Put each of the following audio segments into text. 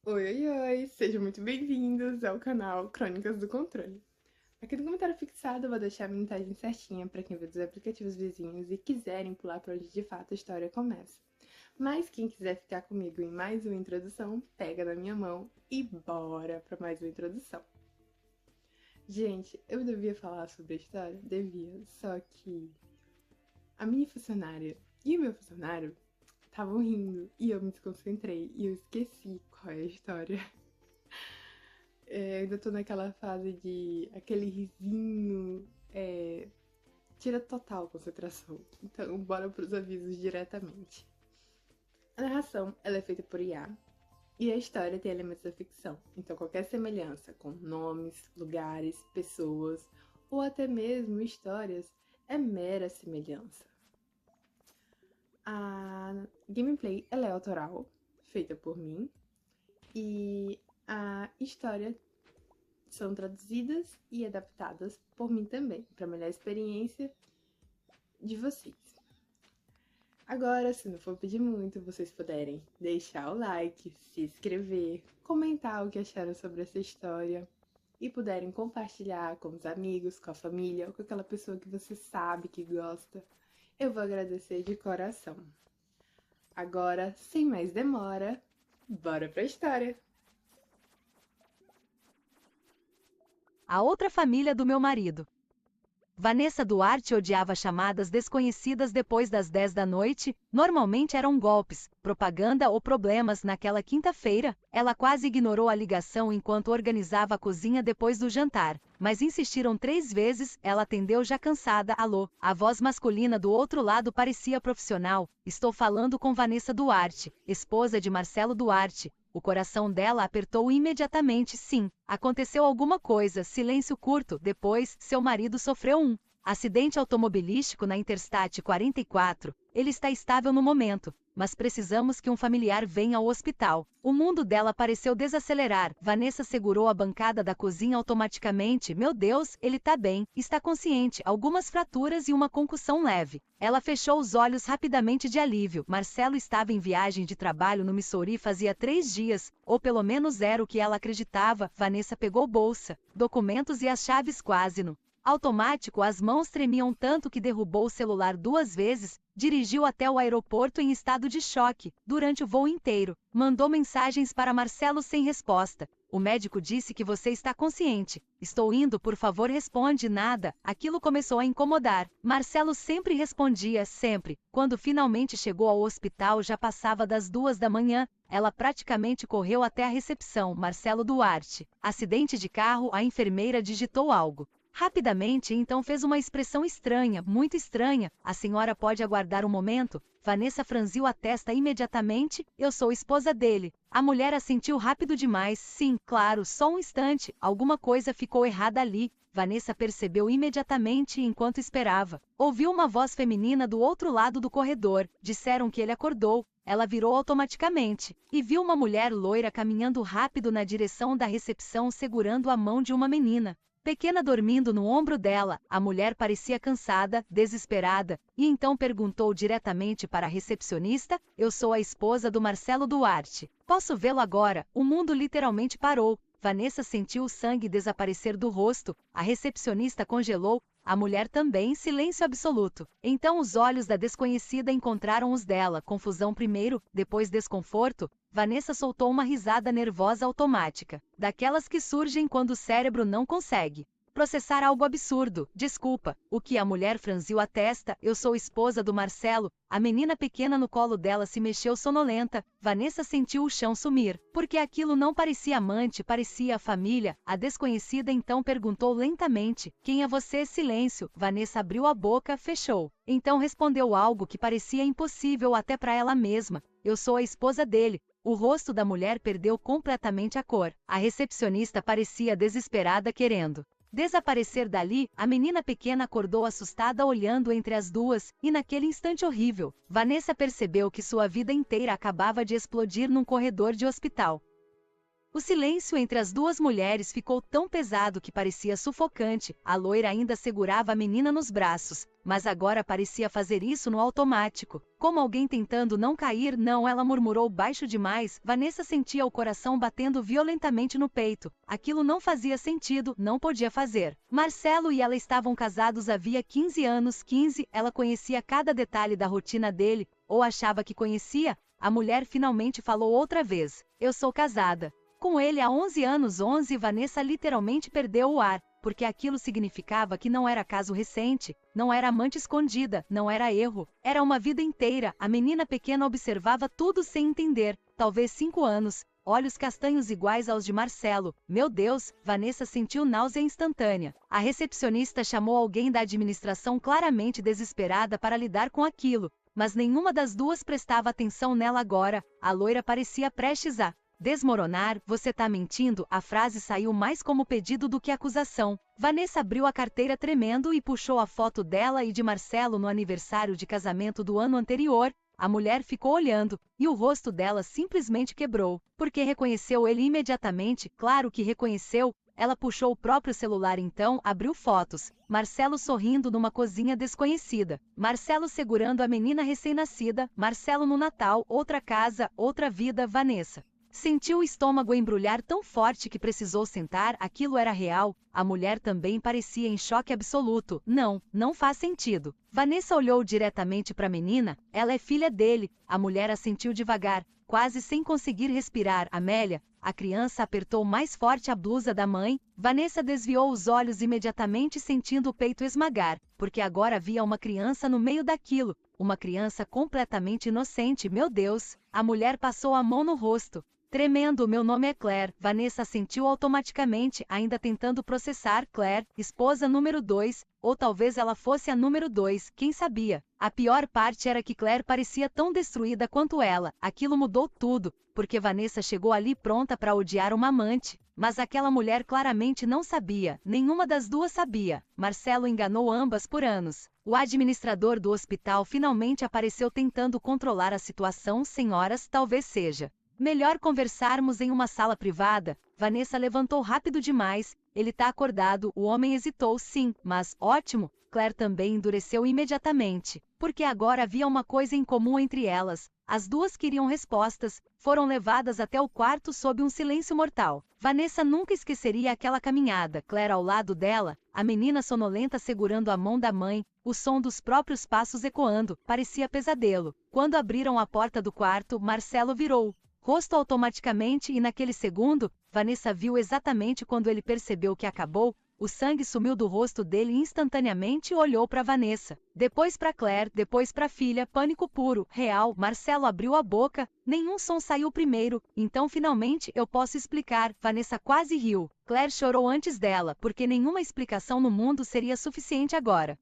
Oi, oi, oi! Sejam muito bem-vindos ao canal Crônicas do Controle. Aqui no comentário fixado eu vou deixar a minutagem certinha para quem vê dos aplicativos vizinhos e quiserem pular para onde de fato a história começa. Mas quem quiser ficar comigo em mais uma introdução, pega na minha mão e bora para mais uma introdução. Gente, eu devia falar sobre a história? Devia, só que a minha funcionária e o meu funcionário estavam rindo e eu me desconcentrei e eu esqueci qual é a história. Ainda tô naquela fase de aquele risinho, tira total concentração. Então, bora pros avisos diretamente. A narração ela é feita por IA e a história tem elementos da ficção. Então, qualquer semelhança com nomes, lugares, pessoas ou até mesmo histórias é mera semelhança. A gameplay ela é autoral, feita por mim, e a história são traduzidas e adaptadas por mim também, para melhor experiência de vocês. Agora, se não for pedir muito, vocês puderem deixar o like, se inscrever, comentar o que acharam sobre essa história e puderem compartilhar com os amigos, com a família ou com aquela pessoa que você sabe que gosta, eu vou agradecer de coração. Agora, sem mais demora, bora pra história! A outra família do meu marido. Vanessa Duarte odiava chamadas desconhecidas depois das 10 da noite, normalmente eram golpes, propaganda ou problemas. Naquela quinta-feira, ela quase ignorou a ligação enquanto organizava a cozinha depois do jantar, mas insistiram 3 vezes, ela atendeu já cansada. Alô, a voz masculina do outro lado parecia profissional. Estou falando com Vanessa Duarte, esposa de Marcelo Duarte. O coração dela apertou imediatamente. Sim, aconteceu alguma coisa. Silêncio curto. Depois, seu marido sofreu um acidente automobilístico na Interstate 44. Ele está estável no momento, mas precisamos que um familiar venha ao hospital. O mundo dela pareceu desacelerar. Vanessa segurou a bancada da cozinha automaticamente. Meu Deus, ele tá bem, está consciente, algumas fraturas e uma concussão leve. Ela fechou os olhos rapidamente de alívio. Marcelo estava em viagem de trabalho no Missouri fazia 3 dias, ou pelo menos era o que ela acreditava. Vanessa pegou bolsa, documentos e as chaves quase no automático. As mãos tremiam tanto que derrubou o celular 2 vezes, dirigiu até o aeroporto em estado de choque. Durante o voo inteiro, mandou mensagens para Marcelo sem resposta. O médico disse que você está consciente. Estou indo, por favor, responde. Nada. Aquilo começou a incomodar. Marcelo sempre respondia, sempre. Quando finalmente chegou ao hospital já passava das 2 da manhã. Ela praticamente correu até a recepção. Marcelo Duarte. Acidente de carro. A enfermeira digitou algo rapidamente, então fez uma expressão estranha, muito estranha. A senhora pode aguardar um momento? Vanessa franziu a testa imediatamente. Eu sou esposa dele. A mulher assentiu rápido demais. Sim, claro, só um instante. Alguma coisa ficou errada ali. Vanessa percebeu imediatamente enquanto esperava. Ouviu uma voz feminina do outro lado do corredor. Disseram que ele acordou. Ela virou automaticamente e viu uma mulher loira caminhando rápido na direção da recepção segurando a mão de uma menina pequena dormindo no ombro dela. A mulher parecia cansada, desesperada, e então perguntou diretamente para a recepcionista: eu sou a esposa do Marcelo Duarte. Posso vê-lo agora? O mundo literalmente parou. Vanessa sentiu o sangue desaparecer do rosto. A recepcionista congelou. A mulher também, silêncio absoluto. Então os olhos da desconhecida encontraram os dela. Confusão primeiro, depois desconforto. Vanessa soltou uma risada nervosa automática, daquelas que surgem quando o cérebro não consegue processar algo absurdo. Desculpa. O que? A mulher franziu a testa. Eu sou esposa do Marcelo. A menina pequena no colo dela se mexeu sonolenta. Vanessa sentiu o chão sumir, porque aquilo não parecia amante, parecia a família. A desconhecida então perguntou lentamente: quem é você? Silêncio. Vanessa abriu a boca, fechou. Então respondeu algo que parecia impossível até para ela mesma: eu sou a esposa dele. O rosto da mulher perdeu completamente a cor. A recepcionista parecia desesperada querendo desaparecer dali. A menina pequena acordou assustada olhando entre as duas, e naquele instante horrível, Vanessa percebeu que sua vida inteira acabava de explodir num corredor de hospital. O silêncio entre as duas mulheres ficou tão pesado que parecia sufocante. A loira ainda segurava a menina nos braços, mas agora parecia fazer isso no automático, como alguém tentando não cair. Não, ela murmurou baixo demais. Vanessa sentia o coração batendo violentamente no peito. Aquilo não fazia sentido, não podia fazer. Marcelo e ela estavam casados havia 15 anos. 15, ela conhecia cada detalhe da rotina dele, ou achava que conhecia. A mulher finalmente falou outra vez: eu sou casada com ele há 11 anos. 11. Vanessa literalmente perdeu o ar, porque aquilo significava que não era caso recente, não era amante escondida, não era erro, era uma vida inteira. A menina pequena observava tudo sem entender. Talvez 5 anos, olhos castanhos iguais aos de Marcelo. Meu Deus, Vanessa sentiu náusea instantânea. A recepcionista chamou alguém da administração, claramente desesperada para lidar com aquilo, mas nenhuma das duas prestava atenção nela agora. A loira parecia prestes a desmoronar. Você tá mentindo? A frase saiu mais como pedido do que acusação. Vanessa abriu a carteira tremendo e puxou a foto dela e de Marcelo no aniversário de casamento do ano anterior. A mulher ficou olhando, e o rosto dela simplesmente quebrou, porque reconheceu ele imediatamente. Claro que reconheceu. Ela puxou o próprio celular, então abriu fotos. Marcelo sorrindo numa cozinha desconhecida. Marcelo segurando a menina recém-nascida. Marcelo no Natal, outra casa, outra vida. Vanessa sentiu o estômago embrulhar tão forte que precisou sentar. Aquilo era real. A mulher também parecia em choque absoluto. Não, não faz sentido. Vanessa olhou diretamente para a menina. Ela é filha dele. A mulher assentiu devagar, quase sem conseguir respirar. Amélia. A criança apertou mais forte a blusa da mãe. Vanessa desviou os olhos imediatamente, sentindo o peito esmagar, porque agora havia uma criança no meio daquilo. Uma criança completamente inocente. Meu Deus! A mulher passou a mão no rosto. Tremendo. Meu nome é Claire. Vanessa assentiu automaticamente, ainda tentando processar. Claire, esposa número 2, ou talvez ela fosse a número 2, quem sabia? A pior parte era que Claire parecia tão destruída quanto ela. Aquilo mudou tudo, porque Vanessa chegou ali pronta para odiar uma amante. Mas aquela mulher claramente não sabia, nenhuma das duas sabia. Marcelo enganou ambas por anos. O administrador do hospital finalmente apareceu tentando controlar a situação. Senhoras, talvez seja melhor conversarmos em uma sala privada. Vanessa levantou rápido demais. Ele tá acordado. O homem hesitou. Sim, mas ótimo. Claire também endureceu imediatamente, porque agora havia uma coisa em comum entre elas. As duas queriam respostas. Foram levadas até o quarto sob um silêncio mortal. Vanessa nunca esqueceria aquela caminhada. Claire ao lado dela, a menina sonolenta segurando a mão da mãe, o som dos próprios passos ecoando. Parecia pesadelo. Quando abriram a porta do quarto, Marcelo virou rosto automaticamente e naquele segundo, Vanessa viu exatamente quando ele percebeu que acabou. O sangue sumiu do rosto dele instantaneamente e olhou para Vanessa. Depois para Claire, depois para a filha. Pânico puro, real. Marcelo abriu a boca. Nenhum som saiu primeiro. Então finalmente eu posso explicar. Vanessa quase riu. Claire chorou antes dela, porque nenhuma explicação no mundo seria suficiente agora.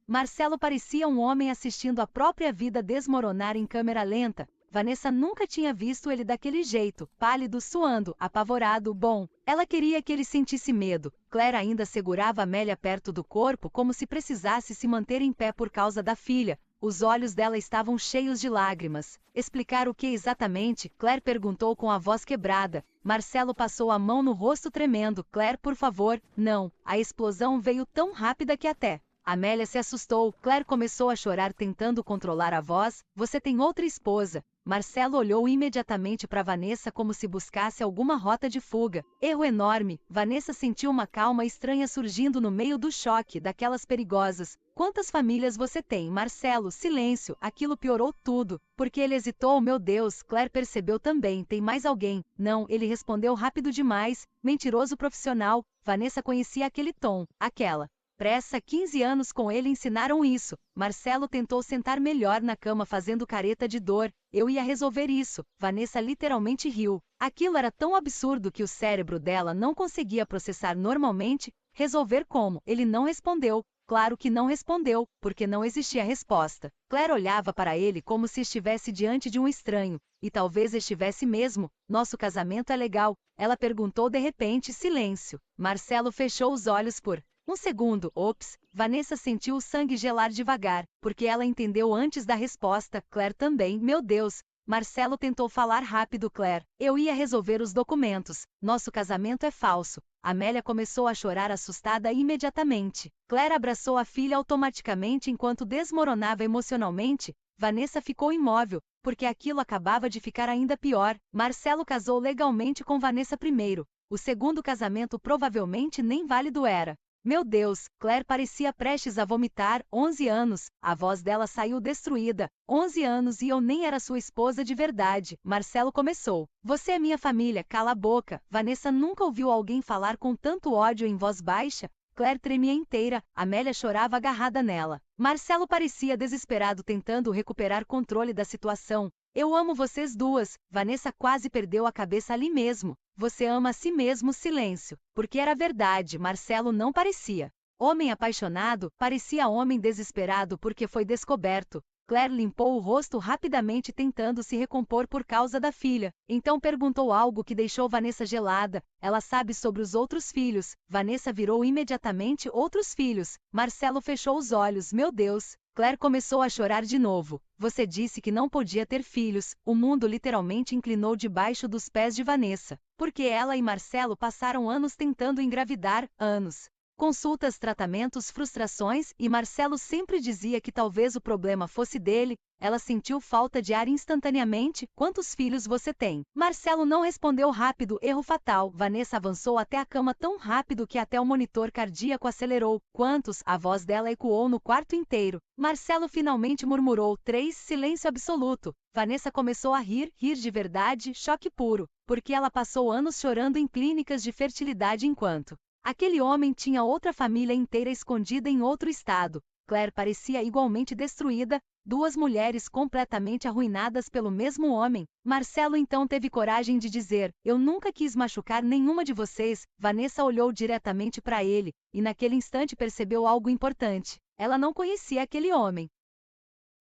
Marcelo parecia um homem assistindo a própria vida desmoronar em câmera lenta. Vanessa nunca tinha visto ele daquele jeito, pálido, suando, apavorado. Bom, ela queria que ele sentisse medo. Claire ainda segurava Amélia perto do corpo como se precisasse se manter em pé por causa da filha. Os olhos dela estavam cheios de lágrimas. Explicar o que exatamente? Claire perguntou com a voz quebrada. Marcelo passou a mão no rosto tremendo. Claire, por favor. Não. A explosão veio tão rápida que até Amélia se assustou. Claire começou a chorar tentando controlar a voz. Você tem outra esposa. Marcelo olhou imediatamente para Vanessa como se buscasse alguma rota de fuga. Erro enorme. Vanessa sentiu uma calma estranha surgindo no meio do choque, daquelas perigosas. Quantas famílias você tem? Marcelo, silêncio. Aquilo piorou tudo. Porque ele hesitou. Meu Deus, Claire percebeu também. Tem mais alguém? Não, ele respondeu rápido demais. Mentiroso profissional. Vanessa conhecia aquele tom, aquela pressa. 15 anos com ele ensinaram isso. Marcelo tentou sentar melhor na cama fazendo careta de dor. Eu ia resolver isso. Vanessa literalmente riu. Aquilo era tão absurdo que o cérebro dela não conseguia processar normalmente. Resolver como? Ele não respondeu. Claro que não respondeu, porque não existia resposta. Claire olhava para ele como se estivesse diante de um estranho. E talvez estivesse mesmo. Nosso casamento é legal? Ela perguntou de repente. Silêncio. Marcelo fechou os olhos por um segundo. Ops. Vanessa sentiu o sangue gelar devagar, porque ela entendeu antes da resposta. Claire também. Meu Deus. Marcelo tentou falar rápido. Claire, eu ia resolver os documentos. Nosso casamento é falso. Amélia começou a chorar assustada imediatamente. Claire abraçou a filha automaticamente enquanto desmoronava emocionalmente. Vanessa ficou imóvel, porque aquilo acabava de ficar ainda pior. Marcelo casou legalmente com Vanessa primeiro. O segundo casamento provavelmente nem válido era. Meu Deus, Claire parecia prestes a vomitar. 11 anos, a voz dela saiu destruída. 11 anos e eu nem era sua esposa de verdade. Marcelo começou. Você é minha família, cala a boca. Vanessa nunca ouviu alguém falar com tanto ódio em voz baixa. Claire tremia inteira, Amélia chorava agarrada nela. Marcelo parecia desesperado tentando recuperar controle da situação. Eu amo vocês duas. Vanessa quase perdeu a cabeça ali mesmo. Você ama a si mesmo. Silêncio. Porque era verdade, Marcelo não parecia homem apaixonado, parecia homem desesperado porque foi descoberto. Claire limpou o rosto rapidamente tentando se recompor por causa da filha. Então perguntou algo que deixou Vanessa gelada. Ela sabe sobre os outros filhos. Vanessa virou imediatamente outros filhos. Marcelo fechou os olhos. Meu Deus! Claire começou a chorar de novo. Você disse que não podia ter filhos. O mundo literalmente inclinou debaixo dos pés de Vanessa. Porque ela e Marcelo passaram anos tentando engravidar, anos. Consultas, tratamentos, frustrações, e Marcelo sempre dizia que talvez o problema fosse dele. Ela sentiu falta de ar instantaneamente. Quantos filhos você tem? Marcelo não respondeu rápido. Erro fatal. Vanessa avançou até a cama tão rápido que até o monitor cardíaco acelerou. Quantos? A voz dela ecoou no quarto inteiro. Marcelo finalmente murmurou. 3. Silêncio absoluto. Vanessa começou a rir de verdade, choque puro, porque ela passou anos chorando em clínicas de fertilidade enquanto aquele homem tinha outra família inteira escondida em outro estado. Claire parecia igualmente destruída, duas mulheres completamente arruinadas pelo mesmo homem. Marcelo então teve coragem de dizer: eu nunca quis machucar nenhuma de vocês. Vanessa olhou diretamente para ele, e naquele instante percebeu algo importante. Ela não conhecia aquele homem.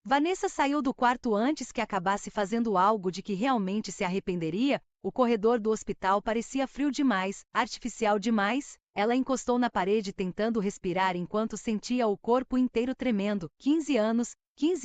Vanessa saiu do quarto antes que acabasse fazendo algo de que realmente se arrependeria. O corredor do hospital parecia frio demais, artificial demais. Ela encostou na parede tentando respirar enquanto sentia o corpo inteiro tremendo. 15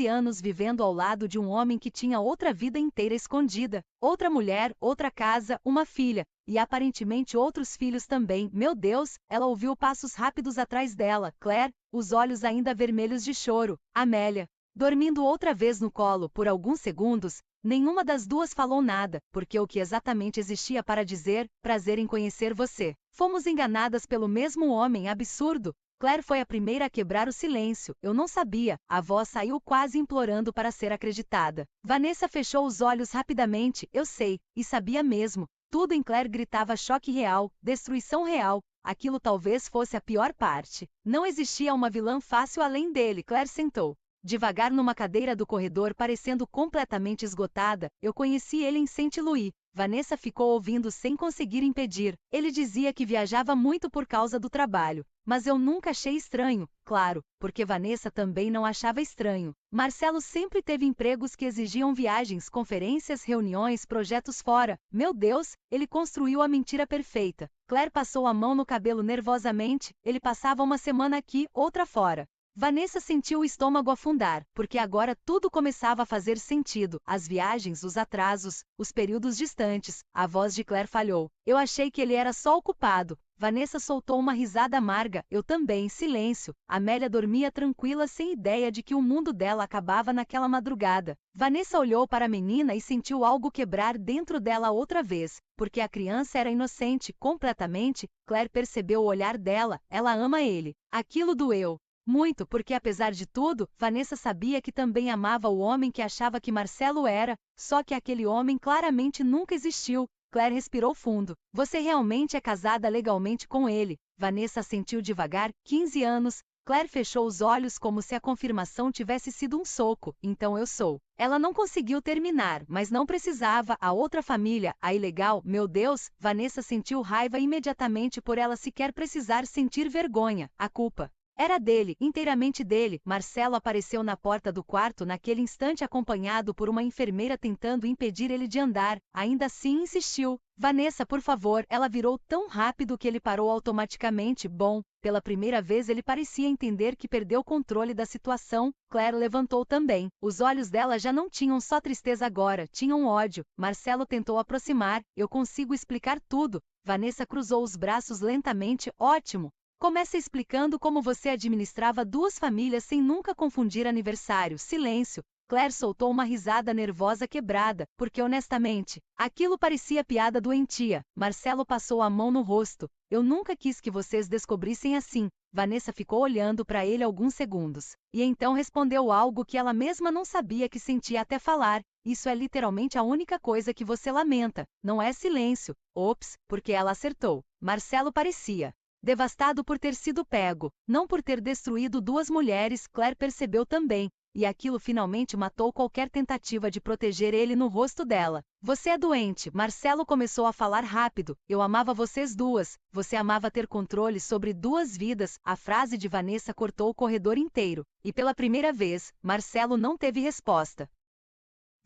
anos vivendo ao lado de um homem que tinha outra vida inteira escondida. Outra mulher, outra casa, uma filha. E aparentemente outros filhos também. Meu Deus, ela ouviu passos rápidos atrás dela. Claire, os olhos ainda vermelhos de choro. Amélia, dormindo outra vez no colo por alguns segundos. Nenhuma das duas falou nada, porque o que exatamente existia para dizer: prazer em conhecer você. Fomos enganadas pelo mesmo homem. Absurdo. Claire foi a primeira a quebrar o silêncio. Eu não sabia. A voz saiu quase implorando para ser acreditada. Vanessa fechou os olhos rapidamente. Eu sei, e sabia mesmo. Tudo em Claire gritava choque real, destruição real. Aquilo talvez fosse a pior parte. Não existia uma vilã fácil além dele. Claire sentou devagar numa cadeira do corredor, parecendo completamente esgotada. Eu conheci ele em Saint Louis. Vanessa ficou ouvindo sem conseguir impedir. Ele dizia que viajava muito por causa do trabalho. Mas eu nunca achei estranho, claro, porque Vanessa também não achava estranho. Marcelo sempre teve empregos que exigiam viagens, conferências, reuniões, projetos fora. Meu Deus, ele construiu a mentira perfeita. Claire passou a mão no cabelo nervosamente. Ele passava uma semana aqui, outra fora. Vanessa sentiu o estômago afundar, porque agora tudo começava a fazer sentido. As viagens, os atrasos, os períodos distantes. A voz de Claire falhou. Eu achei que ele era só ocupado. Vanessa soltou uma risada amarga. Eu também. Silêncio. Amélia dormia tranquila, sem ideia de que o mundo dela acabava naquela madrugada. Vanessa olhou para a menina e sentiu algo quebrar dentro dela outra vez, porque a criança era inocente, completamente. Claire percebeu o olhar dela. Ela ama ele. Aquilo doeu muito, porque apesar de tudo, Vanessa sabia que também amava o homem que achava que Marcelo era, só que aquele homem claramente nunca existiu. Claire respirou fundo. Você realmente é casada legalmente com ele? Vanessa assentiu devagar. 15 anos. Claire fechou os olhos como se a confirmação tivesse sido um soco. Então eu sou. Ela não conseguiu terminar, mas não precisava. A outra família, a ilegal, meu Deus, Vanessa sentiu raiva imediatamente por ela sequer precisar sentir vergonha. A culpa Era dele, inteiramente dele. Marcelo apareceu na porta do quarto naquele instante acompanhado por uma enfermeira tentando impedir ele de andar. Ainda assim insistiu. Vanessa, por favor. Ela virou tão rápido que ele parou automaticamente. Bom, pela primeira vez ele parecia entender que perdeu o controle da situação. Claire levantou também. Os olhos dela já não tinham só tristeza agora, tinham ódio. Marcelo tentou aproximar. Eu consigo explicar tudo. Vanessa cruzou os braços lentamente. Ótimo! Comece explicando como você administrava duas famílias sem nunca confundir aniversário. Silêncio. Claire soltou uma risada nervosa quebrada, porque honestamente, aquilo parecia piada doentia. Marcelo passou a mão no rosto. Eu nunca quis que vocês descobrissem assim. Vanessa ficou olhando para ele alguns segundos. E então respondeu algo que ela mesma não sabia que sentia até falar. Isso é literalmente a única coisa que você lamenta. Não é silêncio. Ops, porque ela acertou. Marcelo parecia devastado por ter sido pego, não por ter destruído duas mulheres. Claire percebeu também. E aquilo finalmente matou qualquer tentativa de proteger ele no rosto dela. Você é doente. Marcelo começou a falar rápido. Eu amava vocês duas. Você amava ter controle sobre duas vidas. A frase de Vanessa cortou o corredor inteiro. E pela primeira vez, Marcelo não teve resposta.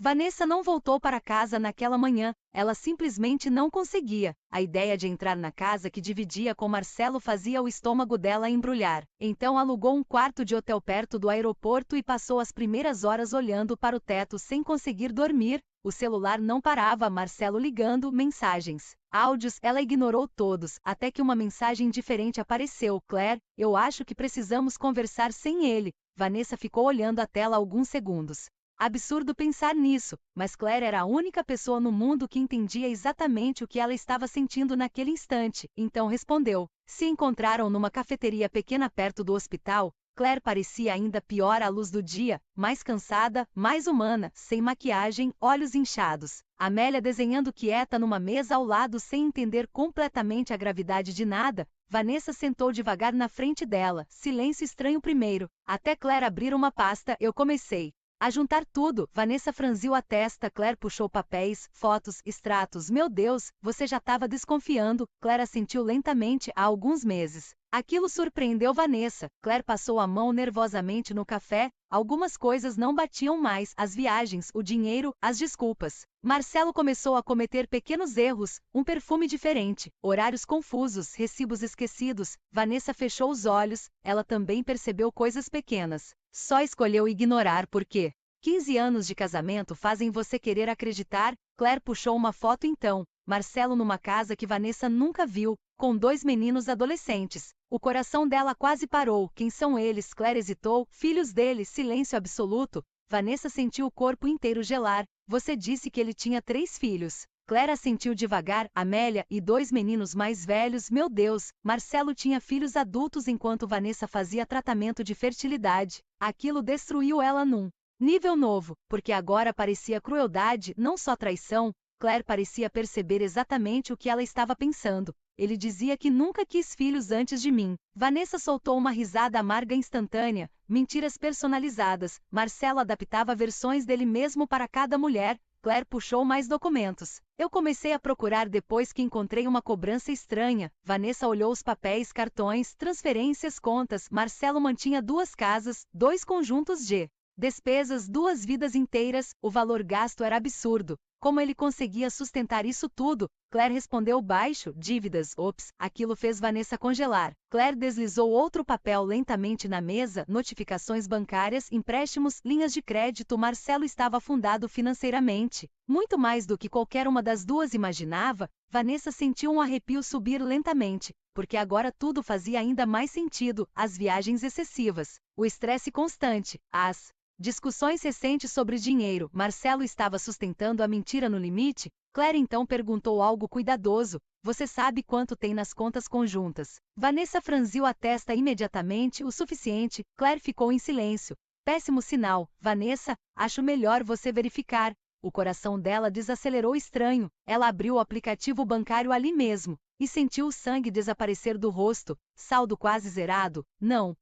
Vanessa não voltou para casa naquela manhã, ela simplesmente não conseguia. A ideia de entrar na casa que dividia com Marcelo fazia o estômago dela embrulhar. Então alugou um quarto de hotel perto do aeroporto e passou as primeiras horas olhando para o teto sem conseguir dormir. O celular não parava, Marcelo ligando, mensagens, áudios, ela ignorou todos, até que uma mensagem diferente apareceu. Claire, eu acho que precisamos conversar sem ele. Vanessa ficou olhando a tela alguns segundos. Absurdo pensar nisso, mas Claire era a única pessoa no mundo que entendia exatamente o que ela estava sentindo naquele instante. Então respondeu. Se encontraram numa cafeteria pequena perto do hospital. Claire parecia ainda pior à luz do dia, mais cansada, mais humana, sem maquiagem, olhos inchados. Amélia desenhando quieta numa mesa ao lado sem entender completamente a gravidade de nada. Vanessa sentou devagar na frente dela, silêncio estranho primeiro, até Claire abrir uma pasta. Eu comecei a juntar tudo. Vanessa franziu a testa. Claire puxou papéis, fotos, extratos. Meu Deus, você já estava desconfiando. Claire assentiu lentamente há alguns meses. Aquilo surpreendeu Vanessa. Claire passou a mão nervosamente no café. Algumas coisas não batiam mais. As viagens, o dinheiro, as desculpas. Marcelo começou a cometer pequenos erros, um perfume diferente, horários confusos, recibos esquecidos. Vanessa fechou os olhos. Ela também percebeu coisas pequenas. Só escolheu ignorar porque 15 anos de casamento fazem você querer acreditar. Claire puxou uma foto então. Marcelo numa casa que Vanessa nunca viu, com 2 meninos adolescentes. O coração dela quase parou. Quem são eles? Claire hesitou. Filhos dele, silêncio absoluto. Vanessa sentiu o corpo inteiro gelar. Você disse que ele tinha 3 filhos. Claire assentiu devagar. Amélia e 2 meninos mais velhos. Meu Deus, Marcelo tinha filhos adultos enquanto Vanessa fazia tratamento de fertilidade. Aquilo destruiu ela num nível novo, porque agora parecia crueldade, não só traição. Claire parecia perceber exatamente o que ela estava pensando. Ele dizia que nunca quis filhos antes de mim. Vanessa soltou uma risada amarga instantânea. Mentiras personalizadas. Marcelo adaptava versões dele mesmo para cada mulher. Claire puxou mais documentos. Eu comecei a procurar depois que encontrei uma cobrança estranha. Vanessa olhou os papéis, cartões, transferências, contas. Marcelo mantinha 2 casas, 2 conjuntos de despesas, 2 vidas inteiras. O valor gasto era absurdo. Como ele conseguia sustentar isso tudo? Claire respondeu baixo. Dívidas. Ops, aquilo fez Vanessa congelar. Claire deslizou outro papel lentamente na mesa. Notificações bancárias, empréstimos, linhas de crédito. Marcelo estava afundado financeiramente. Muito mais do que qualquer uma das duas imaginava. Vanessa sentiu um arrepio subir lentamente, porque agora tudo fazia ainda mais sentido. As viagens excessivas, o estresse constante, as discussões recentes sobre dinheiro. Marcelo estava sustentando a mentira no limite. Claire então perguntou algo cuidadoso. Você sabe quanto tem nas contas conjuntas? Vanessa franziu a testa imediatamente. O suficiente. Claire ficou em silêncio. Péssimo sinal. Vanessa, acho melhor você verificar. O coração dela desacelerou estranho. Ela abriu o aplicativo bancário ali mesmo e sentiu o sangue desaparecer do rosto. Saldo quase zerado. Não,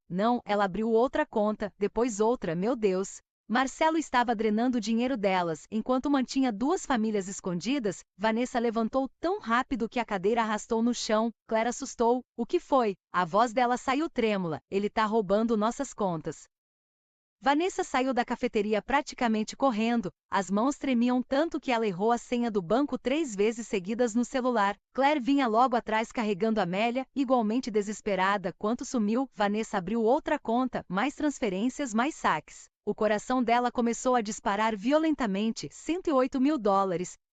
ela abriu outra conta, depois outra. Meu Deus, Marcelo estava drenando o dinheiro delas. Enquanto mantinha duas famílias escondidas, Vanessa levantou tão rápido que a cadeira arrastou no chão. Claire assustou. O que foi? A voz dela saiu trêmula. Ele tá roubando nossas contas. Vanessa saiu da cafeteria praticamente correndo, as mãos tremiam tanto que ela errou a senha do banco 3 vezes seguidas no celular. Claire vinha logo atrás carregando Amélia, igualmente desesperada. Quando sumiu, Vanessa abriu outra conta, mais transferências, mais saques. O coração dela começou a disparar violentamente, $108 mil.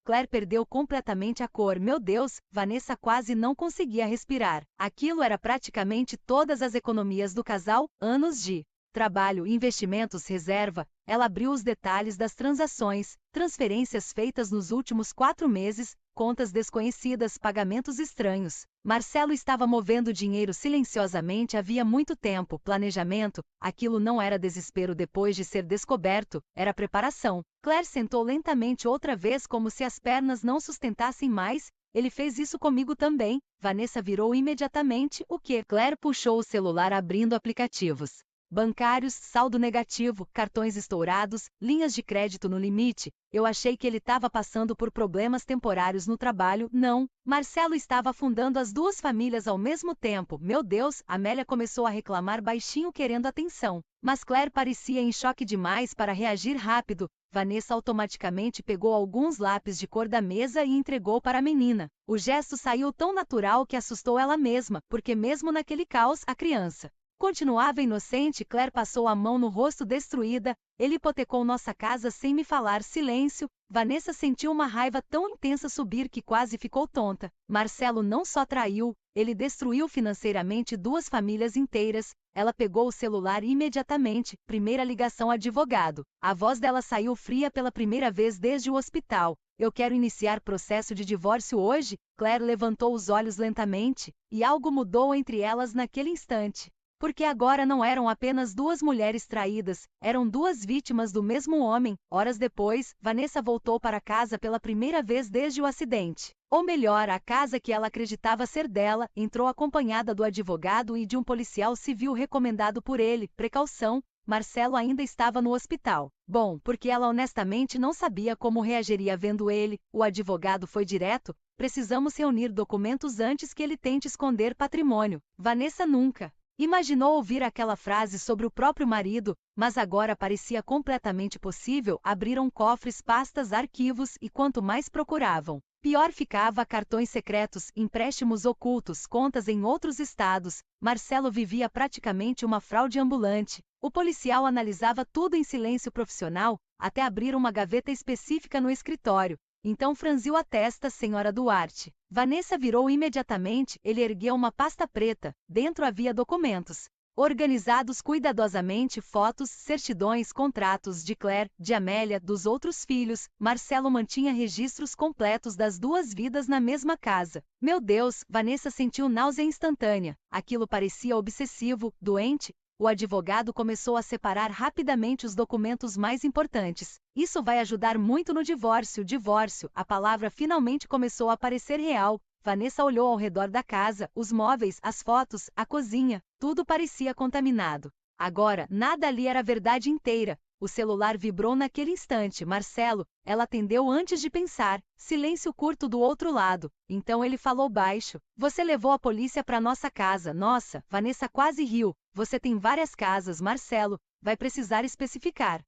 Claire perdeu completamente a cor. Meu Deus, Vanessa quase não conseguia respirar. Aquilo era praticamente todas as economias do casal, anos de trabalho, investimentos, reserva. Ela abriu os detalhes das transações, transferências feitas nos últimos 4 meses, contas desconhecidas, pagamentos estranhos. Marcelo estava movendo dinheiro silenciosamente havia muito tempo. Planejamento, aquilo não era desespero depois de ser descoberto, era preparação. Claire sentou lentamente outra vez como se as pernas não sustentassem mais. Ele fez isso comigo também. Vanessa virou imediatamente. O quê? Claire puxou o celular abrindo aplicativos bancários, saldo negativo, cartões estourados, linhas de crédito no limite. Eu achei que ele estava passando por problemas temporários no trabalho. Não, Marcelo estava afundando as duas famílias ao mesmo tempo. Meu Deus, Amélia começou a reclamar baixinho querendo atenção. Mas Claire parecia em choque demais para reagir rápido. Vanessa automaticamente pegou alguns lápis de cor da mesa e entregou para a menina. O gesto saiu tão natural que assustou ela mesma, porque mesmo naquele caos, a criança continuava inocente. Claire passou a mão no rosto destruída. Ele hipotecou nossa casa sem me falar. Silêncio. Vanessa sentiu uma raiva tão intensa subir que quase ficou tonta. Marcelo não só traiu, ele destruiu financeiramente duas famílias inteiras. Ela pegou o celular imediatamente. Primeira ligação advogado. A voz dela saiu fria pela primeira vez desde o hospital. Eu quero iniciar processo de divórcio hoje. Claire levantou os olhos lentamente, e algo mudou entre elas naquele instante. Porque agora não eram apenas duas mulheres traídas, eram duas vítimas do mesmo homem. Horas depois, Vanessa voltou para casa pela primeira vez desde o acidente. Ou melhor, a casa que ela acreditava ser dela, entrou acompanhada do advogado e de um policial civil recomendado por ele. Precaução, Marcelo ainda estava no hospital. Bom, porque ela honestamente não sabia como reagiria vendo ele. O advogado foi direto: precisamos reunir documentos antes que ele tente esconder patrimônio. Vanessa nunca imaginou ouvir aquela frase sobre o próprio marido, mas agora parecia completamente possível. Abriram cofres, pastas, arquivos e quanto mais procuravam, pior ficava. Cartões secretos, empréstimos ocultos, contas em outros estados. Marcelo vivia praticamente uma fraude ambulante. O policial analisava tudo em silêncio profissional, até abrir uma gaveta específica no escritório. Então franziu a testa. Senhora Duarte. Vanessa virou imediatamente. Ele ergueu uma pasta preta. Dentro havia documentos organizados cuidadosamente, fotos, certidões, contratos de Claire, de Amélia, dos outros filhos. Marcelo mantinha registros completos das duas vidas na mesma casa. Meu Deus, Vanessa sentiu náusea instantânea. Aquilo parecia obsessivo, doente. O advogado começou a separar rapidamente os documentos mais importantes. Isso vai ajudar muito no divórcio. Divórcio, a palavra finalmente começou a parecer real. Vanessa olhou ao redor da casa, os móveis, as fotos, a cozinha, tudo parecia contaminado. Agora, nada ali era a verdade inteira. O celular vibrou naquele instante. Marcelo, ela atendeu antes de pensar. Silêncio curto do outro lado. Então ele falou baixo: você levou a polícia para nossa casa. Nossa, Vanessa quase riu. Você tem várias casas, Marcelo, vai precisar especificar.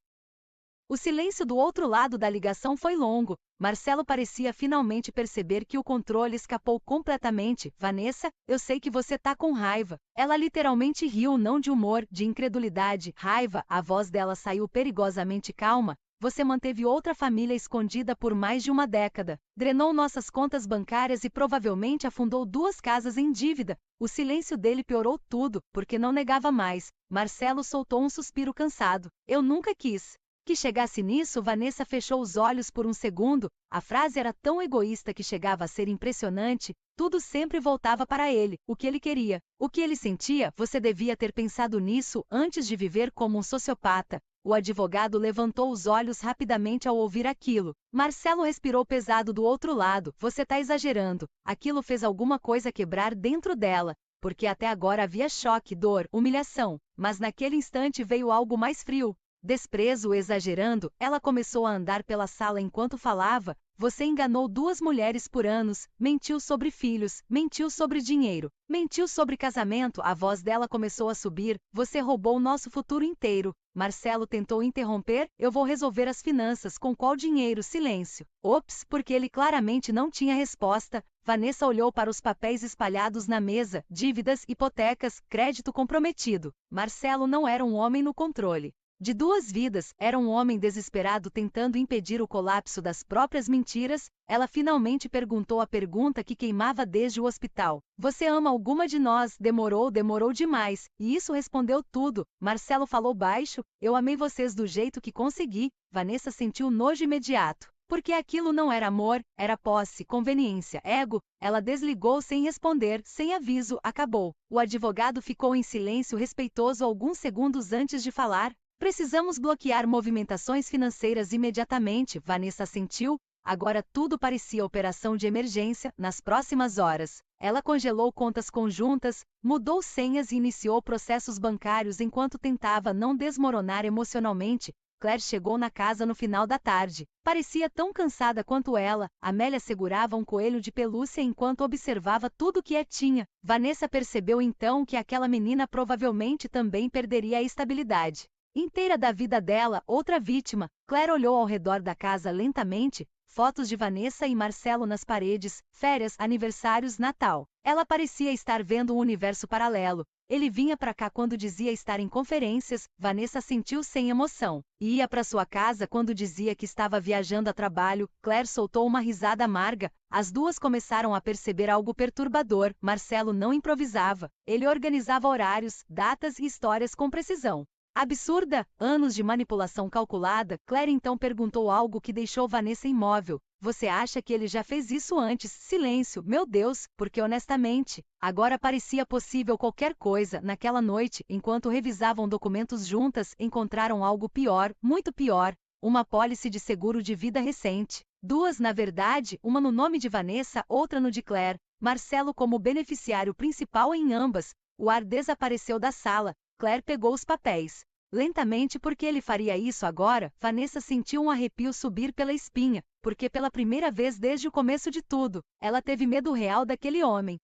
O silêncio do outro lado da ligação foi longo. Marcelo parecia finalmente perceber que o controle escapou completamente. Vanessa, eu sei que você tá com raiva. Ela literalmente riu, não de humor, de incredulidade. Raiva, a voz dela saiu perigosamente calma. Você manteve outra família escondida por mais de uma década. Drenou nossas contas bancárias e provavelmente afundou duas casas em dívida. O silêncio dele piorou tudo, porque não negava mais. Marcelo soltou um suspiro cansado. Eu nunca quis que chegasse nisso. Vanessa fechou os olhos por um segundo. A frase era tão egoísta que chegava a ser impressionante. Tudo sempre voltava para ele, o que ele queria, o que ele sentia. Você devia ter pensado nisso antes de viver como um sociopata. O advogado levantou os olhos rapidamente ao ouvir aquilo. Marcelo respirou pesado do outro lado. Você tá exagerando. Aquilo fez alguma coisa quebrar dentro dela, porque até agora havia choque, dor, humilhação, mas naquele instante veio algo mais frio. Desprezo exagerando, ela começou a andar pela sala enquanto falava. Você enganou 2 mulheres por anos, mentiu sobre filhos, mentiu sobre dinheiro, mentiu sobre casamento. A voz dela começou a subir. Você roubou nosso futuro inteiro. Marcelo tentou interromper. Eu vou resolver as finanças. Com qual dinheiro? Silêncio. Ops, porque ele claramente não tinha resposta. Vanessa olhou para os papéis espalhados na mesa. Dívidas, hipotecas, crédito comprometido. Marcelo não era um homem no controle de 2 vidas, era um homem desesperado tentando impedir o colapso das próprias mentiras. Ela finalmente perguntou a pergunta que queimava desde o hospital. Você ama alguma de nós? Demorou demais, e isso respondeu tudo. Marcelo falou baixo. Eu amei vocês do jeito que consegui. Vanessa sentiu nojo imediato. Porque aquilo não era amor, era posse, conveniência, ego. Ela desligou sem responder, sem aviso, acabou. O advogado ficou em silêncio respeitoso alguns segundos antes de falar. Precisamos bloquear movimentações financeiras imediatamente, Vanessa assentiu. Agora tudo parecia operação de emergência. Nas próximas horas, ela congelou contas conjuntas, mudou senhas e iniciou processos bancários enquanto tentava não desmoronar emocionalmente. Claire chegou na casa no final da tarde. Parecia tão cansada quanto ela. Amélia segurava um coelho de pelúcia enquanto observava tudo que tinha. Vanessa percebeu então que aquela menina provavelmente também perderia a estabilidade inteira da vida dela. Outra vítima. Claire olhou ao redor da casa lentamente. Fotos de Vanessa e Marcelo nas paredes, férias, aniversários, Natal. Ela parecia estar vendo um universo paralelo. Ele vinha para cá quando dizia estar em conferências. Vanessa sentiu sem emoção. E ia para sua casa quando dizia que estava viajando a trabalho. Claire soltou uma risada amarga. As duas começaram a perceber algo perturbador. Marcelo não improvisava. Ele organizava horários, datas e histórias com precisão absurda. Anos de manipulação calculada. Claire então perguntou algo que deixou Vanessa imóvel. Você acha que ele já fez isso antes? Silêncio. Meu Deus, porque honestamente, agora parecia possível qualquer coisa. Naquela noite, enquanto revisavam documentos juntas, encontraram algo pior, muito pior. Uma apólice de seguro de vida recente. 2, na verdade, uma no nome de Vanessa, outra no de Claire. Marcelo como beneficiário principal em ambas. O ar desapareceu da sala. Claire pegou os papéis. Lentamente, porque ele faria isso agora, Vanessa sentiu um arrepio subir pela espinha, porque pela primeira vez desde o começo de tudo, ela teve medo real daquele homem.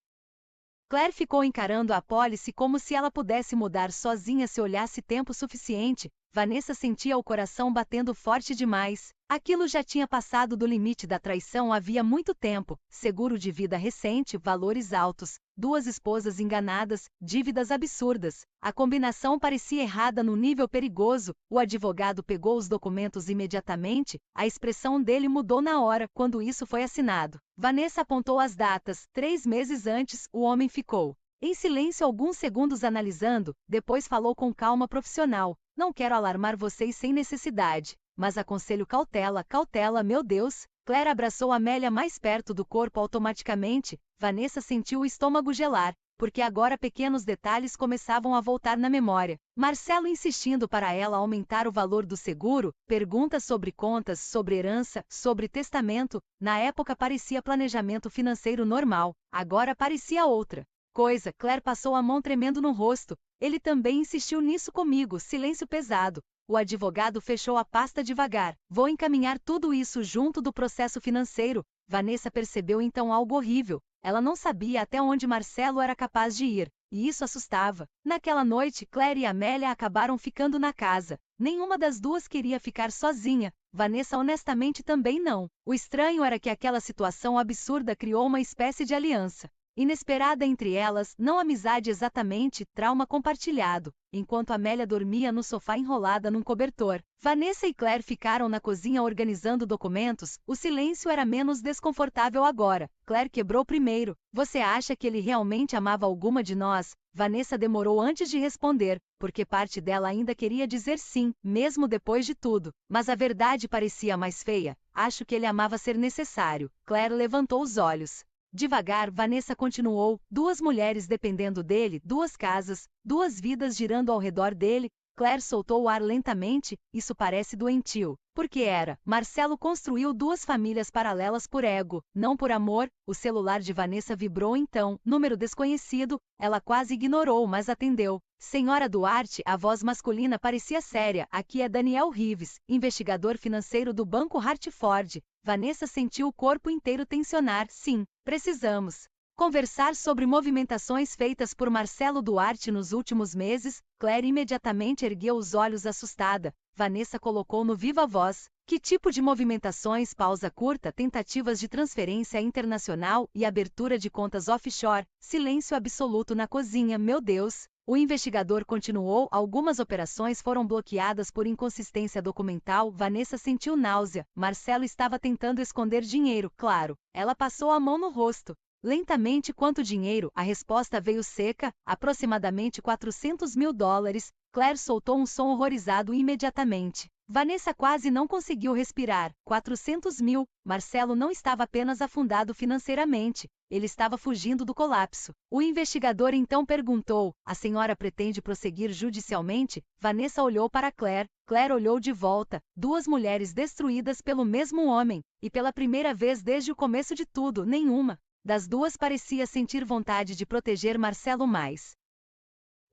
Claire ficou encarando a apólice como se ela pudesse mudar sozinha se olhasse tempo suficiente. Vanessa sentia o coração batendo forte demais. Aquilo já tinha passado do limite da traição havia muito tempo. Seguro de vida recente, valores altos, 2 esposas enganadas, dívidas absurdas. A combinação parecia errada no nível perigoso. O advogado pegou os documentos imediatamente. A expressão dele mudou na hora, quando isso foi assinado. Vanessa apontou as datas. 3 meses antes, o homem ficou em silêncio alguns segundos analisando, depois falou com calma profissional. Não quero alarmar vocês sem necessidade, mas aconselho cautela, cautela, meu Deus. Claire abraçou Amélia mais perto do corpo automaticamente. Vanessa sentiu o estômago gelar, porque agora pequenos detalhes começavam a voltar na memória. Marcelo insistindo para ela aumentar o valor do seguro, perguntas sobre contas, sobre herança, sobre testamento. Na época parecia planejamento financeiro normal, agora parecia outra coisa. Claire passou a mão tremendo no rosto. Ele também insistiu nisso comigo. Silêncio pesado. O advogado fechou a pasta devagar. Vou encaminhar tudo isso junto do processo financeiro. Vanessa percebeu então algo horrível. Ela não sabia até onde Marcelo era capaz de ir, e isso assustava. Naquela noite, Claire e Amélia acabaram ficando na casa. Nenhuma das duas queria ficar sozinha. Vanessa honestamente também não. O estranho era que aquela situação absurda criou uma espécie de aliança inesperada entre elas, não amizade exatamente, trauma compartilhado. Enquanto Amélia dormia no sofá enrolada num cobertor, Vanessa e Claire ficaram na cozinha organizando documentos. O silêncio era menos desconfortável agora. Claire quebrou primeiro. Você acha que ele realmente amava alguma de nós? Vanessa demorou antes de responder, porque parte dela ainda queria dizer sim, mesmo depois de tudo. Mas a verdade parecia mais feia. Acho que ele amava ser necessário. Claire levantou os olhos. Devagar, Vanessa continuou. 2 mulheres dependendo dele, 2 casas, 2 vidas girando ao redor dele. Claire soltou o ar lentamente, isso parece doentio. Porque era. Marcelo construiu duas famílias paralelas por ego, não por amor. O celular de Vanessa vibrou então, número desconhecido, ela quase ignorou, mas atendeu. Senhora Duarte, a voz masculina parecia séria. Aqui é Daniel Rives, investigador financeiro do Banco Hartford. Vanessa sentiu o corpo inteiro tensionar. Sim, precisamos conversar sobre movimentações feitas por Marcelo Duarte nos últimos meses. Claire imediatamente ergueu os olhos assustada. Vanessa colocou no viva voz. Que tipo de movimentações? Pausa curta, tentativas de transferência internacional e abertura de contas offshore. Silêncio absoluto na cozinha. Meu Deus! O investigador continuou. Algumas operações foram bloqueadas por inconsistência documental. Vanessa sentiu náusea. Marcelo estava tentando esconder dinheiro, claro. Ela passou a mão no rosto. Lentamente. Quanto dinheiro? A resposta veio seca, aproximadamente $400 mil. Claire soltou um som horrorizado imediatamente. Vanessa quase não conseguiu respirar. 400 mil. Marcelo não estava apenas afundado financeiramente, ele estava fugindo do colapso. O investigador então perguntou: a senhora pretende prosseguir judicialmente? Vanessa olhou para Claire. Claire olhou de volta. Duas mulheres destruídas pelo mesmo homem. E pela primeira vez desde o começo de tudo, nenhuma das duas parecia sentir vontade de proteger Marcelo mais.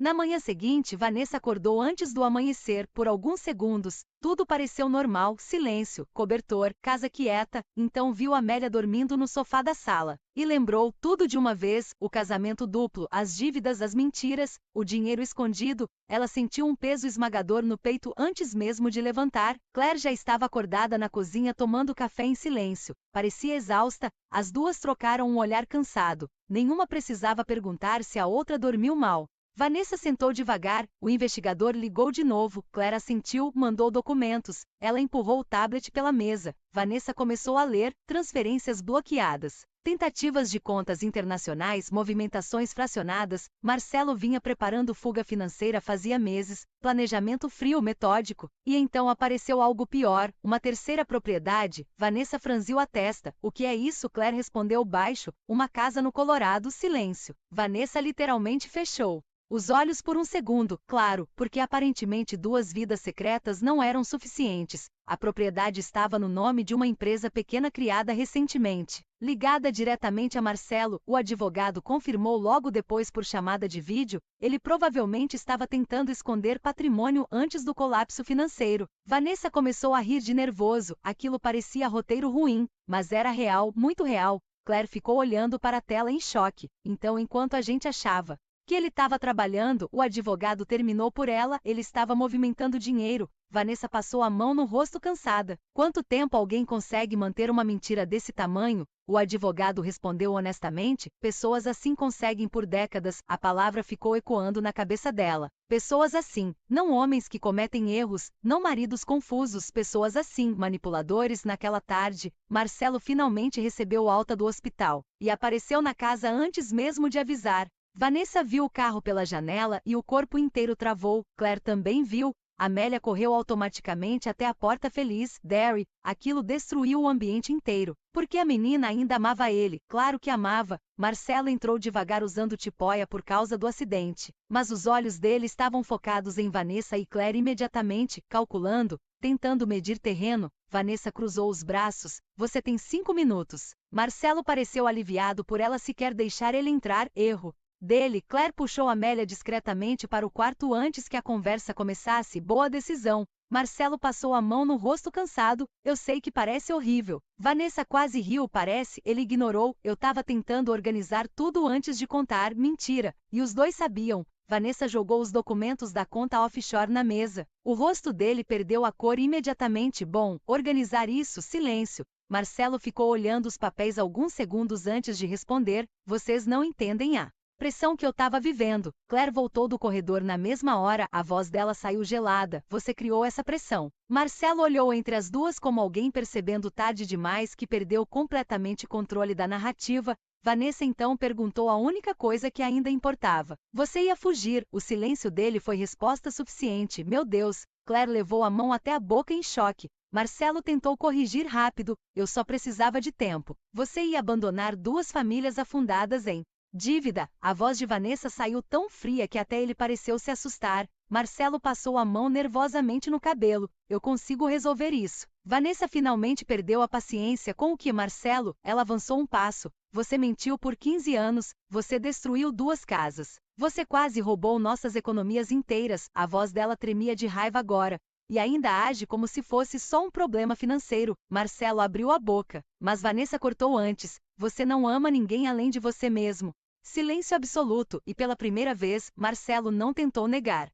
Na manhã seguinte, Vanessa acordou antes do amanhecer. Por alguns segundos, tudo pareceu normal, silêncio, cobertor, casa quieta. Então viu Amélia dormindo no sofá da sala. E lembrou tudo de uma vez: o casamento duplo, as dívidas, as mentiras, o dinheiro escondido. Ela sentiu um peso esmagador no peito antes mesmo de levantar. Claire já estava acordada na cozinha tomando café em silêncio. Parecia exausta. As duas trocaram um olhar cansado. Nenhuma precisava perguntar se a outra dormiu mal. Vanessa sentou devagar. O investigador ligou de novo. Claire assentiu, mandou documentos. Ela empurrou o tablet pela mesa. Vanessa começou a ler. Transferências bloqueadas. Tentativas de contas internacionais, movimentações fracionadas. Marcelo vinha preparando fuga financeira fazia meses. Planejamento frio, metódico. E então apareceu algo pior, uma terceira propriedade. Vanessa franziu a testa. O que é isso? Claire respondeu baixo. Uma casa no Colorado. Silêncio. Vanessa literalmente fechou os olhos por um segundo, claro, porque aparentemente duas vidas secretas não eram suficientes. A propriedade estava no nome de uma empresa pequena criada recentemente, ligada diretamente a Marcelo. O advogado confirmou logo depois por chamada de vídeo. Ele provavelmente estava tentando esconder patrimônio antes do colapso financeiro. Vanessa começou a rir de nervoso. Aquilo parecia roteiro ruim, mas era real, muito real. Claire ficou olhando para a tela em choque. Então, enquanto a gente achava que ele estava trabalhando, o advogado terminou por ela. Ele estava movimentando dinheiro. Vanessa passou a mão no rosto cansada. Quanto tempo alguém consegue manter uma mentira desse tamanho? O advogado respondeu honestamente: pessoas assim conseguem por décadas. A palavra ficou ecoando na cabeça dela. Pessoas assim, não homens que cometem erros, não maridos confusos, pessoas assim, manipuladores. Naquela tarde, Marcelo finalmente recebeu alta do hospital e apareceu na casa antes mesmo de avisar. Vanessa viu o carro pela janela e o corpo inteiro travou. Claire também viu. Amélia correu automaticamente até a porta feliz. Derry, aquilo destruiu o ambiente inteiro. Porque a menina ainda amava ele. Claro que amava. Marcelo entrou devagar usando tipóia por causa do acidente. Mas os olhos dele estavam focados em Vanessa e Claire imediatamente, calculando, tentando medir terreno. Vanessa cruzou os braços. Você tem 5 minutos. Marcelo pareceu aliviado por ela sequer deixar ele entrar. Erro dele. Claire puxou Amélia discretamente para o quarto antes que a conversa começasse. Boa decisão. Marcelo passou a mão no rosto cansado. Eu sei que parece horrível. Vanessa quase riu. Parece. Ele ignorou. Eu estava tentando organizar tudo antes de contar. Mentira. E os dois sabiam. Vanessa jogou os documentos da conta offshore na mesa. O rosto dele perdeu a cor imediatamente. Bom, organizar isso. Silêncio. Marcelo ficou olhando os papéis alguns segundos antes de responder. Vocês não entendem a pressão que eu estava vivendo. Claire voltou do corredor na mesma hora. A voz dela saiu gelada. Você criou essa pressão. Marcelo olhou entre as duas como alguém percebendo tarde demais que perdeu completamente controle da narrativa. Vanessa então perguntou a única coisa que ainda importava. Você ia fugir. O silêncio dele foi resposta suficiente. Meu Deus. Claire levou a mão até a boca em choque. Marcelo tentou corrigir rápido. Eu só precisava de tempo. Você ia abandonar duas famílias afundadas em dívida. A voz de Vanessa saiu tão fria que até ele pareceu se assustar. Marcelo passou a mão nervosamente no cabelo. Eu consigo resolver isso. Vanessa finalmente perdeu a paciência com o que Marcelo, ela avançou um passo. Você mentiu por 15 anos, você destruiu 2 casas. Você quase roubou nossas economias inteiras, a voz dela tremia de raiva agora. E ainda age como se fosse só um problema financeiro. Marcelo abriu a boca, mas Vanessa cortou antes. Você não ama ninguém além de você mesmo. Silêncio absoluto, e pela primeira vez, Marcelo não tentou negar.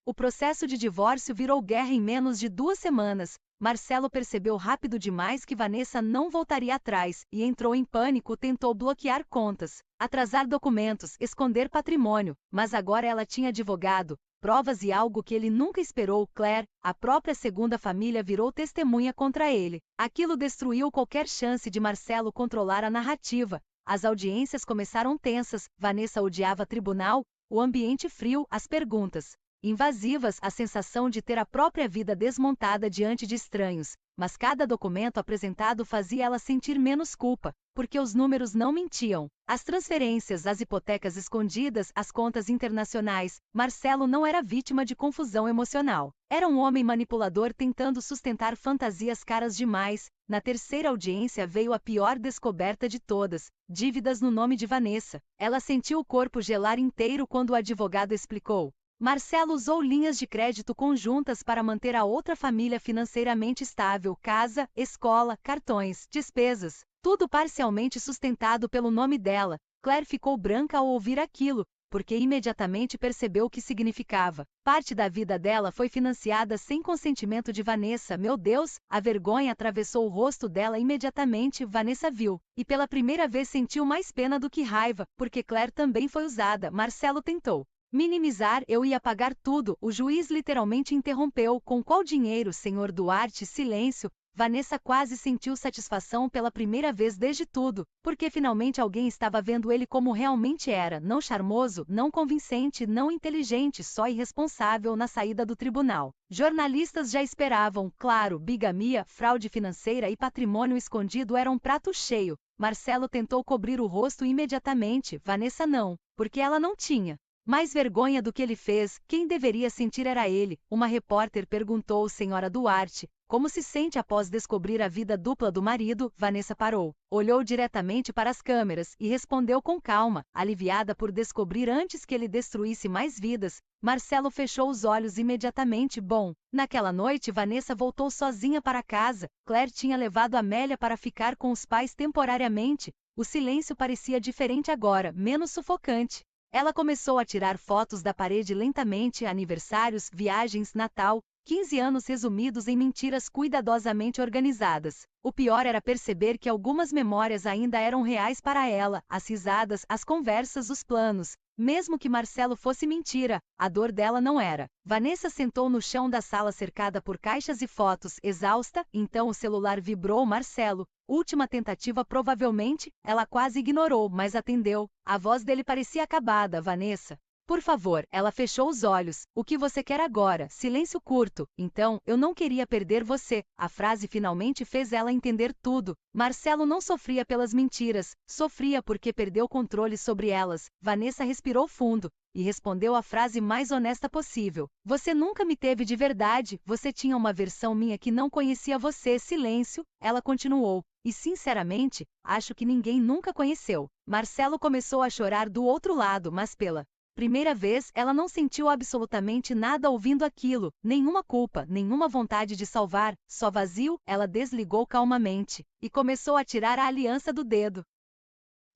O processo de divórcio virou guerra em menos de 2 semanas. Marcelo percebeu rápido demais que Vanessa não voltaria atrás, e entrou em pânico. Tentou bloquear contas, atrasar documentos, esconder patrimônio, mas agora ela tinha advogado, provas e algo que ele nunca esperou. Claire, a própria segunda família, virou testemunha contra ele. Aquilo destruiu qualquer chance de Marcelo controlar a narrativa. As audiências começaram tensas, Vanessa odiava tribunal, o ambiente frio, as perguntas invasivas, a sensação de ter a própria vida desmontada diante de estranhos, mas cada documento apresentado fazia ela sentir menos culpa, porque os números não mentiam. As transferências, as hipotecas escondidas, as contas internacionais. Marcelo não era vítima de confusão emocional. Era um homem manipulador tentando sustentar fantasias caras demais. Na terceira audiência veio a pior descoberta de todas: dívidas no nome de Vanessa. Ela sentiu o corpo gelar inteiro quando o advogado explicou. Marcelo usou linhas de crédito conjuntas para manter a outra família financeiramente estável: casa, escola, cartões, despesas, tudo parcialmente sustentado pelo nome dela. Claire ficou branca ao ouvir aquilo, porque imediatamente percebeu o que significava. Parte da vida dela foi financiada sem consentimento de Vanessa. Meu Deus, a vergonha atravessou o rosto dela imediatamente. Vanessa viu, e pela primeira vez sentiu mais pena do que raiva, porque Claire também foi usada. Marcelo tentou minimizar. Eu ia pagar tudo. O juiz literalmente interrompeu. Com qual dinheiro, senhor Duarte? Silêncio. Vanessa quase sentiu satisfação pela primeira vez desde tudo, porque finalmente alguém estava vendo ele como realmente era: não charmoso, não convincente, não inteligente, só irresponsável. Na saída do tribunal, jornalistas já esperavam. Claro, bigamia, fraude financeira e patrimônio escondido eram um prato cheio. Marcelo tentou cobrir o rosto imediatamente. Vanessa não, porque ela não tinha mais vergonha do que ele fez. Quem deveria sentir era ele. Uma repórter perguntou: senhora Duarte, como se sente após descobrir a vida dupla do marido? Vanessa parou, olhou diretamente para as câmeras e respondeu com calma, aliviada por descobrir antes que ele destruísse mais vidas. Marcelo fechou os olhos imediatamente. Bom, naquela noite Vanessa voltou sozinha para casa. Claire tinha levado Amélia para ficar com os pais temporariamente. O silêncio parecia diferente agora, menos sufocante. Ela começou a tirar fotos da parede lentamente: aniversários, viagens, Natal, 15 anos resumidos em mentiras cuidadosamente organizadas. O pior era perceber que algumas memórias ainda eram reais para ela: as risadas, as conversas, os planos. Mesmo que Marcelo fosse mentira, a dor dela não era. Vanessa sentou no chão da sala cercada por caixas e fotos, exausta. Então o celular vibrou. Marcelo. Última tentativa provavelmente. Ela quase ignorou, mas atendeu. A voz dele parecia acabada. Vanessa, por favor. Ela fechou os olhos. O que você quer agora? Silêncio curto. Então, eu não queria perder você. A frase finalmente fez ela entender tudo. Marcelo não sofria pelas mentiras, sofria porque perdeu o controle sobre elas. Vanessa respirou fundo e respondeu a frase mais honesta possível: você nunca me teve de verdade. Você tinha uma versão minha que não conhecia você. Silêncio. Ela continuou: e sinceramente, acho que ninguém nunca conheceu. Marcelo começou a chorar do outro lado, mas pela primeira vez ela não sentiu absolutamente nada ouvindo aquilo, nenhuma culpa, nenhuma vontade de salvar, só vazio. Ela desligou calmamente e começou a tirar a aliança do dedo.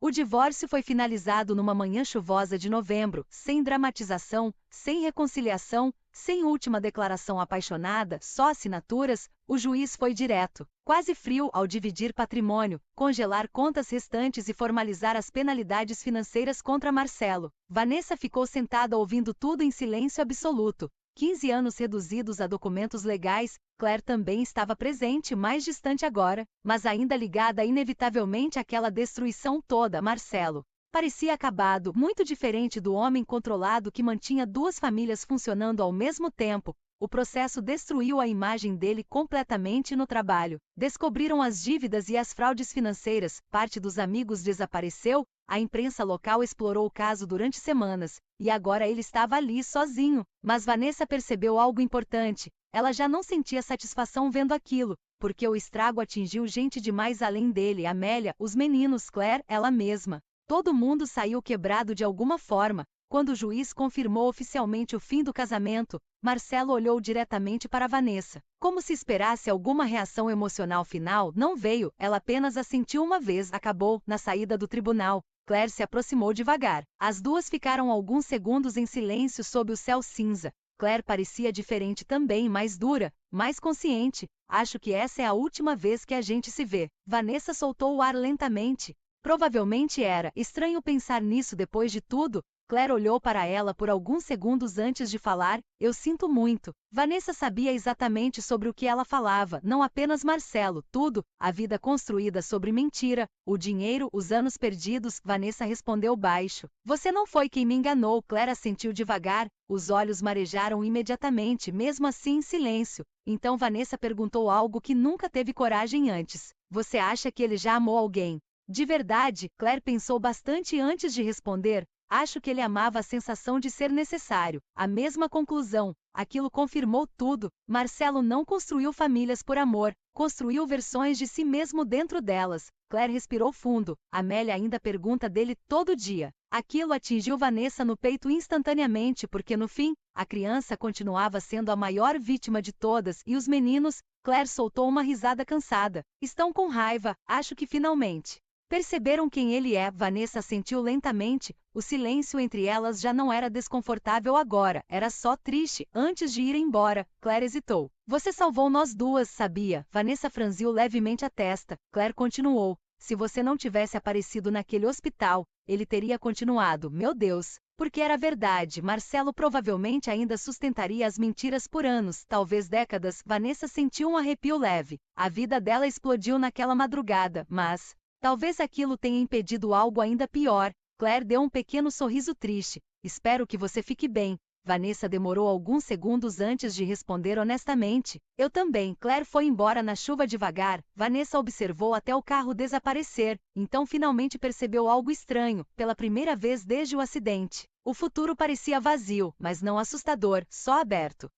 O divórcio foi finalizado numa manhã chuvosa de novembro, sem dramatização, sem reconciliação, sem última declaração apaixonada, só assinaturas. O juiz foi direto, quase frio, ao dividir patrimônio, congelar contas restantes e formalizar as penalidades financeiras contra Marcelo. Vanessa ficou sentada ouvindo tudo em silêncio absoluto. 15 anos reduzidos a documentos legais. Claire também estava presente, mais distante agora, mas ainda ligada inevitavelmente àquela destruição toda. Marcelo parecia acabado, muito diferente do homem controlado que mantinha 2 famílias funcionando ao mesmo tempo. O processo destruiu a imagem dele completamente no trabalho. Descobriram as dívidas e as fraudes financeiras, parte dos amigos desapareceu, A imprensa local explorou o caso durante semanas, e agora ele estava ali sozinho. Mas Vanessa percebeu algo importante. Ela já não sentia satisfação vendo aquilo, porque o estrago atingiu gente demais além dele, Amélia, os meninos, Claire, ela mesma. Todo mundo saiu quebrado de alguma forma. Quando o juiz confirmou oficialmente o fim do casamento, Marcelo olhou diretamente para Vanessa. Como se esperasse alguma reação emocional final, não veio, ela apenas assentiu uma vez, acabou, na saída do tribunal. Claire se aproximou devagar. As duas ficaram alguns segundos em silêncio sob o céu cinza. Claire parecia diferente também, mais dura, mais consciente. Acho que essa é a última vez que a gente se vê. Vanessa soltou o ar lentamente. Provavelmente era estranho pensar nisso depois de tudo. Claire olhou para ela por alguns segundos antes de falar. Eu sinto muito. Vanessa sabia exatamente sobre o que ela falava, não apenas Marcelo, tudo, a vida construída sobre mentira, o dinheiro, os anos perdidos. Vanessa respondeu baixo. Você não foi quem me enganou. Claire assentiu devagar, os olhos marejaram imediatamente, mesmo assim em silêncio. Então Vanessa perguntou algo que nunca teve coragem antes. Você acha que ele já amou alguém? De verdade, Claire pensou bastante antes de responder. Acho que ele amava a sensação de ser necessário. A mesma conclusão. Aquilo confirmou tudo. Marcelo não construiu famílias por amor, construiu versões de si mesmo dentro delas. Claire respirou fundo. Amélia ainda pergunta dele todo dia. Aquilo atingiu Vanessa no peito instantaneamente porque no fim, a criança continuava sendo a maior vítima de todas e os meninos. Claire soltou uma risada cansada. Estão com raiva, acho que finalmente perceberam quem ele é. Vanessa sentiu lentamente. O silêncio entre elas já não era desconfortável agora, era só triste. Antes de ir embora, Claire hesitou. Você salvou nós duas, sabia? Vanessa franziu levemente a testa. Claire continuou. Se você não tivesse aparecido naquele hospital, ele teria continuado. Meu Deus! Porque era verdade. Marcelo provavelmente ainda sustentaria as mentiras por anos, talvez décadas. Vanessa sentiu um arrepio leve. A vida dela explodiu naquela madrugada, mas talvez aquilo tenha impedido algo ainda pior. Claire deu um pequeno sorriso triste. Espero que você fique bem. Vanessa demorou alguns segundos antes de responder honestamente. Eu também. Claire foi embora na chuva devagar. Vanessa observou até o carro desaparecer. Então finalmente percebeu algo estranho, pela primeira vez desde o acidente. O futuro parecia vazio, mas não assustador, só aberto.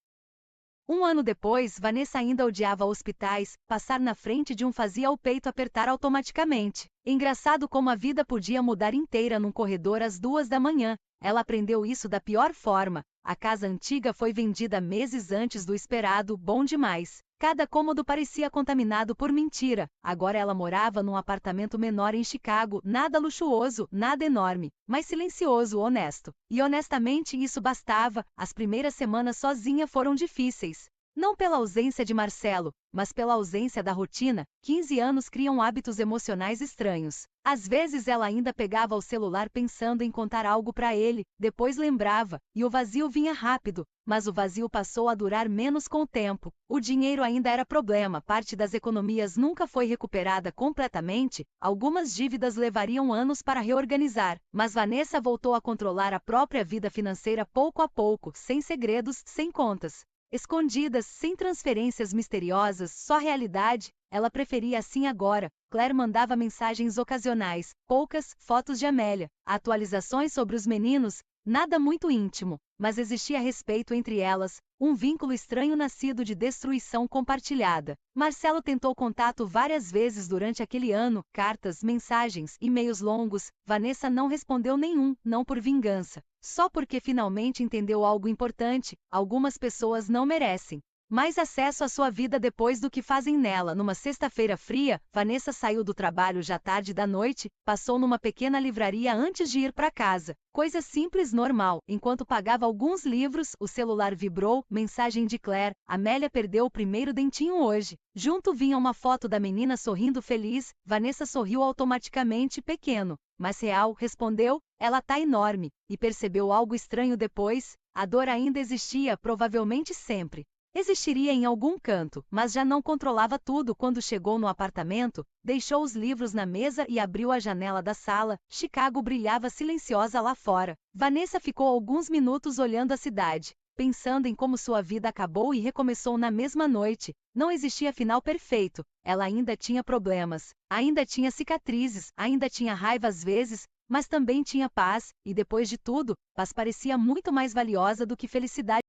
Um ano depois, Vanessa ainda odiava hospitais. Passar na frente de um fazia o peito apertar automaticamente. Engraçado como a vida podia mudar inteira num corredor às 2 da manhã. Ela aprendeu isso da pior forma. A casa antiga foi vendida meses antes do esperado, bom demais. Cada cômodo parecia contaminado por mentira. Agora ela morava num apartamento menor em Chicago, nada luxuoso, nada enorme, mas silencioso, honesto. E honestamente isso bastava. As primeiras semanas sozinha foram difíceis. Não pela ausência de Marcelo, mas pela ausência da rotina. 15 anos criam hábitos emocionais estranhos. Às vezes ela ainda pegava o celular pensando em contar algo para ele, depois lembrava, e o vazio vinha rápido, mas o vazio passou a durar menos com o tempo. O dinheiro ainda era problema, parte das economias nunca foi recuperada completamente, algumas dívidas levariam anos para reorganizar, mas Vanessa voltou a controlar a própria vida financeira pouco a pouco, sem segredos, sem contas escondidas, sem transferências misteriosas, só realidade. Ela preferia assim agora. Claire mandava mensagens ocasionais, poucas, fotos de Amélia, atualizações sobre os meninos, nada muito íntimo, mas existia respeito entre elas, um vínculo estranho nascido de destruição compartilhada. Marcelo tentou contato várias vezes durante aquele ano, cartas, mensagens, e-mails longos. Vanessa não respondeu nenhum, não por vingança, só porque finalmente entendeu algo importante: algumas pessoas não merecem mais acesso à sua vida depois do que fazem nela. Numa sexta-feira fria, Vanessa saiu do trabalho já tarde da noite, passou numa pequena livraria antes de ir para casa. Coisa simples, normal. Enquanto pagava alguns livros, o celular vibrou, mensagem de Claire: Amélia perdeu o primeiro dentinho hoje. Junto vinha uma foto da menina sorrindo feliz. Vanessa sorriu automaticamente, pequeno, mas real, respondeu: ela tá enorme, e percebeu algo estranho depois. A dor ainda existia, provavelmente sempre existiria em algum canto, mas já não controlava tudo. Quando chegou no apartamento, deixou os livros na mesa e abriu a janela da sala. Chicago brilhava silenciosa lá fora. Vanessa ficou alguns minutos olhando a cidade, pensando em como sua vida acabou e recomeçou na mesma noite. Não existia final perfeito. Ela ainda tinha problemas, ainda tinha cicatrizes, ainda tinha raiva às vezes, Mas também tinha paz, e depois de tudo, paz parecia muito mais valiosa do que felicidade.